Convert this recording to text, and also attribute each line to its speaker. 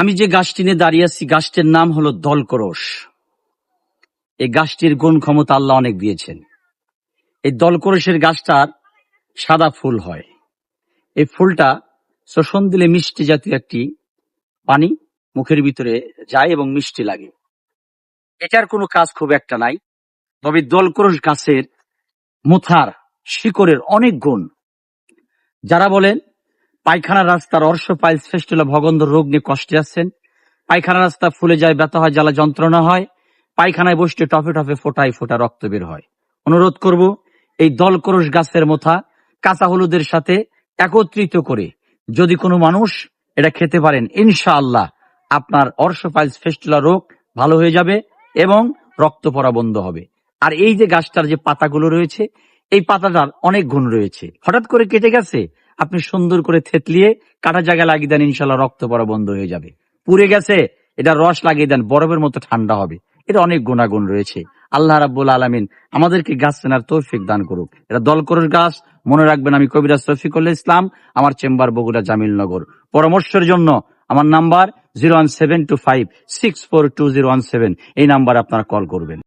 Speaker 1: আমি যে গাছটি নিয়ে দাঁড়িয়ে আছি, গাছটির নাম হলো দলকরস। এই গাছটির গুণ ক্ষমতা আল্লাহ অনেক দিয়েছেন। এই দলকরসের গাছটার সাদা ফুল হয়। এই ফুলটা শোষণ দিলে মিষ্টি জাতীয় একটি পানি মুখের ভিতরে যায় এবং মিষ্টি লাগে। এটার কোনো কাজ খুব একটা নাই, তবে দলকরস গাছের মুথার শিকড়ের অনেক গুণ। যারা বলেন পায়খানা রাস্তার অর্শ পাইলস ফেস্টুলা ভগন্দ রোগ নিয়ে কষ্টে আছেন, পায়খানা রাস্তা ফুলে যায়, ব্যথা হয়, জ্বালা যন্ত্রণা হয়, পায়খানায় বসতে টফে টফে ফোটায় ফোটা রক্ত বের হয়, অনুরোধ করব এই দলকরস গাছের মোথা কাঁচা হলুদের সাথে একত্রিত করে যদি কোনো মানুষ এটা খেতে পারেন, ইনশাআল্লাহ আপনার অর্শ পাইলস ফেস্টুলা রোগ ভালো হয়ে যাবে এবং রক্ত পড়া বন্ধ হবে। আর এই যে গাছটার যে পাতাগুলো রয়েছে, এই পাতাটার অনেক গুণ রয়েছে। হঠাৎ করে কেটে গেছে, আপনি সুন্দর করে থেতলিয়ে কাটা জায়গায় লাগিয়ে দেন, ইনশাল্লাহ রক্ত পড়া বন্ধ হয়ে যাবে। পুড়ে গেছে, এটা রস লাগিয়ে দেন, বরফের মতো ঠান্ডা হবে। এটা অনেক গুণাগুণ রয়েছে। আল্লাহ রাব্বুল আলামিন আমাদেরকে গাছ চেনার তৌফিক দান করুক। এটা দলকরস গাছ, মনে রাখবেন। আমি কবিরাজ শফিকুল ইসলাম, আমার চেম্বার বগুড়া জামিলনগর। পরামর্শের জন্য আমার নাম্বার 01725642017, এই নাম্বার আপনারা কল করবেন।